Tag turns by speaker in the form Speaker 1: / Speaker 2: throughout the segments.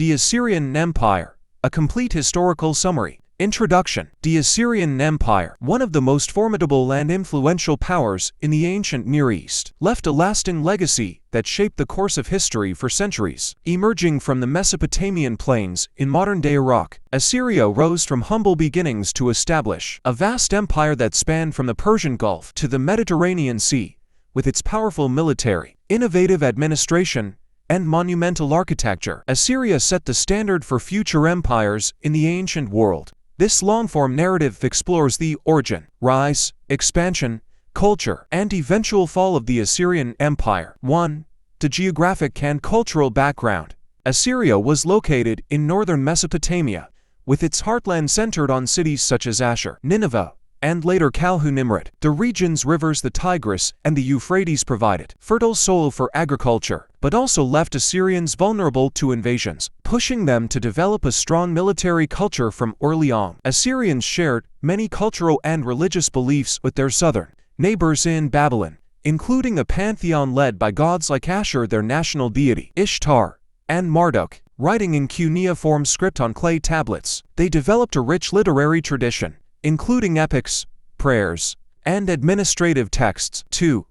Speaker 1: The Assyrian Empire, a complete historical summary. Introduction. The Assyrian Empire, one of the most formidable and influential powers in the ancient Near East, left a lasting legacy that shaped the course of history for centuries. Emerging from the Mesopotamian plains in modern-day Iraq, Assyria rose from humble beginnings to establish a vast empire that spanned from the Persian Gulf to the Mediterranean Sea. With its powerful military, innovative administration, and monumental architecture, Assyria set the standard for future empires in the ancient world. This long-form narrative explores the origin, rise, expansion, culture, and eventual fall of the Assyrian Empire. 1. The geographic and cultural background. Assyria was located in northern Mesopotamia, with its heartland centered on cities such as Ashur, Nineveh, and later Nimrud. The region's rivers, the Tigris and the Euphrates, provided fertile soil for agriculture, but also left Assyrians vulnerable to invasions, pushing them to develop a strong military culture from early on. Assyrians shared many cultural and religious beliefs with their southern neighbors in Babylon, including a pantheon led by gods like Ashur, their national deity, Ishtar, and Marduk. Writing in cuneiform script on clay tablets, they developed a rich literary tradition, including epics, prayers, and administrative texts. 2.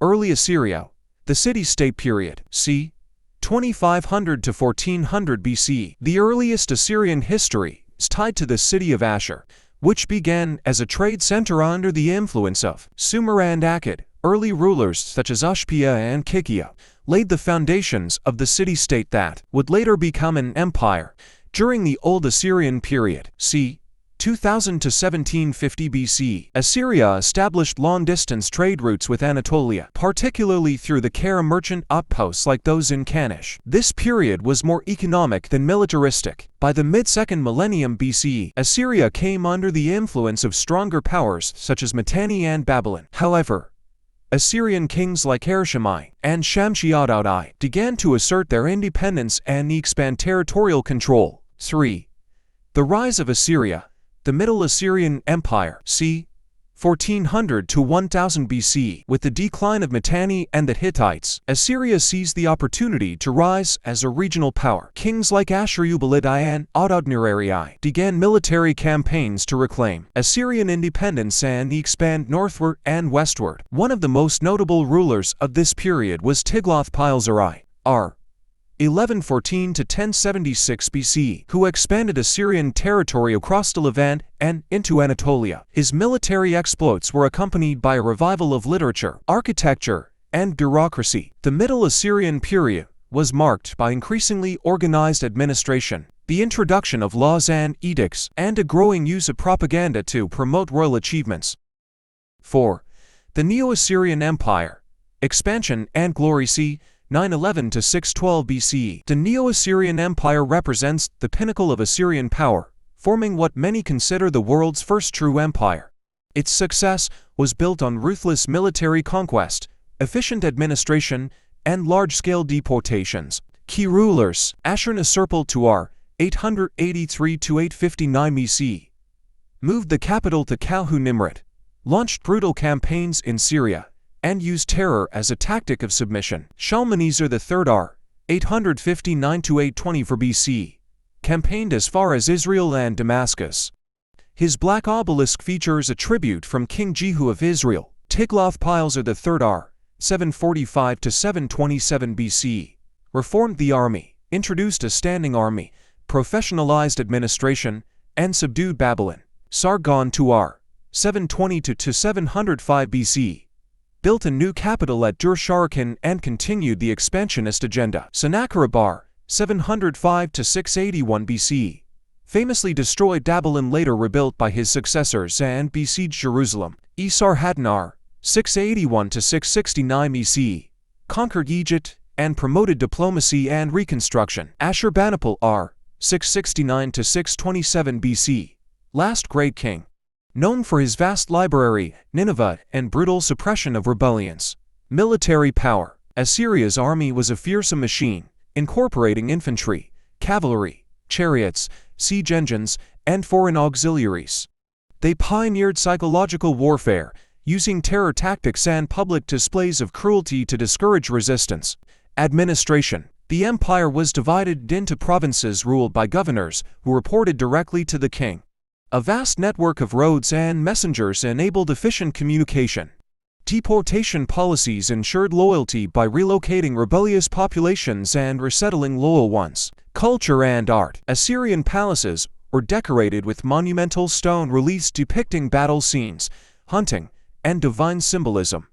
Speaker 1: Early Assyria, the city-state period, c. 2500 to 1400 BC. The earliest Assyrian history is tied to the city of Ashur, which began as a trade center under the influence of Sumer and Akkad. Early rulers such as Ushpia and Kikia laid the foundations of the city-state that would later become an empire. During the Old Assyrian period, c. 2000 to 1750 BC, Assyria established long-distance trade routes with Anatolia, particularly through the Kara merchant outposts like those in Kanish. This period was more economic than militaristic. By the mid-2nd millennium BCE, Assyria came under the influence of stronger powers such as Mitanni and Babylon. However, Assyrian kings like Harishamai and Shamshi-Adad I began to assert their independence and expand territorial control. 3. The rise of Assyria. The Middle Assyrian Empire, c. 1400 to 1000 BC. With the decline of Mitanni and the Hittites, Assyria seized the opportunity to rise as a regional power. Kings like Ashur-uballit I and Adad-nirari I began military campaigns to reclaim Assyrian independence and expand northward and westward. One of the most notable rulers of this period was Tiglath-Pileser I, r. 1114 to 1076 BC, who expanded Assyrian territory across the Levant and into Anatolia. His military exploits were accompanied by a revival of literature, architecture, and bureaucracy. The Middle Assyrian period was marked by increasingly organized administration, the introduction of laws and edicts, and a growing use of propaganda to promote royal achievements. 4. The Neo-Assyrian Empire. Expansion and glory, c. 911 to 612 BCE. The Neo-Assyrian Empire represents the pinnacle of Assyrian power, forming what many consider the world's first true empire. Its success was built on ruthless military conquest, efficient administration, and large-scale deportations. Key rulers: Ashur-Nisirpal-Tuar, 883 to 859 BC, moved the capital to Nimrud, launched brutal campaigns in Syria, and used terror as a tactic of submission. Shalmaneser III R. 859 to 824 BC, campaigned as far as Israel and Damascus. His black obelisk features a tribute from King Jehu of Israel. Tiglath-Pileser III R. 745 to 727 BC, reformed the army, introduced a standing army, professionalized administration, and subdued Babylon. Sargon II R. 722 to 705 BC, built a new capital at Dur-Sharrukin and continued the expansionist agenda. Sennacherib R. 705 to 681 BC, famously destroyed Babylon, later rebuilt by his successors, and besieged Jerusalem. Esarhaddon R. 681 to 669 BC, conquered Egypt and promoted diplomacy and reconstruction. Ashurbanipal R. 669 to 627 BC, last great king. Known for his vast library, Nineveh, and brutal suppression of rebellions. Military power. Assyria's army was a fearsome machine, incorporating infantry, cavalry, chariots, siege engines, and foreign auxiliaries. They pioneered psychological warfare, using terror tactics and public displays of cruelty to discourage resistance. Administration. The empire was divided into provinces ruled by governors who reported directly to the king. A vast network of roads and messengers enabled efficient communication. Deportation policies ensured loyalty by relocating rebellious populations and resettling loyal ones. Culture and art. Assyrian palaces were decorated with monumental stone reliefs depicting battle scenes, hunting, and divine symbolism.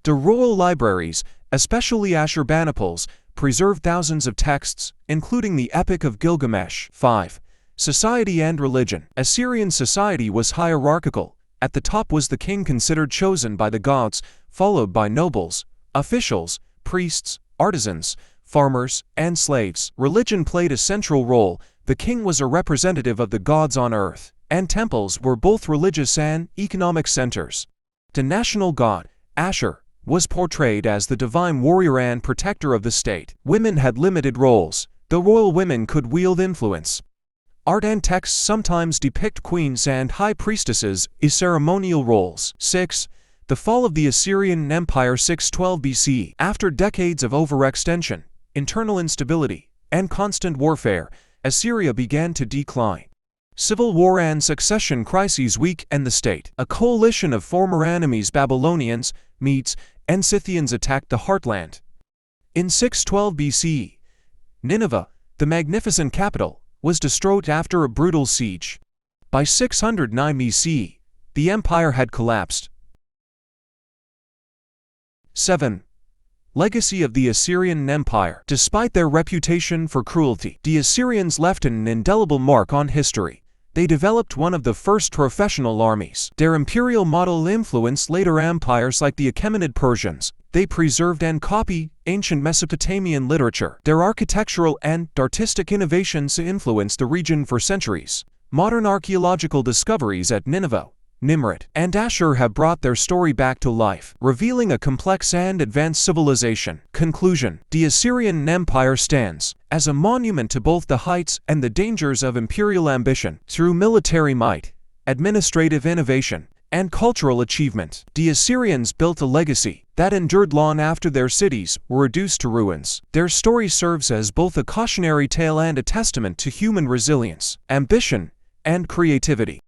Speaker 1: The royal libraries, especially Ashurbanipals, preserved thousands of texts, including the Epic of Gilgamesh. 5. Society and religion. Assyrian society was hierarchical. At the top was the king, considered chosen by the gods, followed by nobles, officials, priests, artisans, farmers, and slaves. Religion played a central role. The king was a representative of the gods on earth, and temples were both religious and economic centers. The national god, Ashur, was portrayed as the divine warrior and protector of the state. Women had limited roles. The royal women could wield influence. Art and texts sometimes depict queens and high priestesses in ceremonial roles. 6. The fall of the Assyrian Empire 612 BC. After decades of overextension, internal instability, and constant warfare, Assyria began to decline. Civil war and succession crises weakened the state. A coalition of former enemies, Babylonians, Medes, and Scythians, attacked the heartland. In 612 BC, Nineveh, the magnificent capital, was destroyed after a brutal siege. By 609 BC, the empire had collapsed. 7. Legacy of the Assyrian Empire. Despite their reputation for cruelty, the Assyrians left an indelible mark on history. They developed one of the first professional armies. Their imperial model influenced later empires like the Achaemenid Persians. They preserved and copied ancient Mesopotamian literature. Their architectural and artistic innovations influenced the region for centuries. Modern archaeological discoveries at Nineveh, Nimrud, and Ashur have brought their story back to life, revealing a complex and advanced civilization. Conclusion. The Assyrian Empire stands as a monument to both the heights and the dangers of imperial ambition. Through military might, administrative innovation, and cultural achievement, the Assyrians built a legacy that endured long after their cities were reduced to ruins. Their story serves as both a cautionary tale and a testament to human resilience, ambition, and creativity.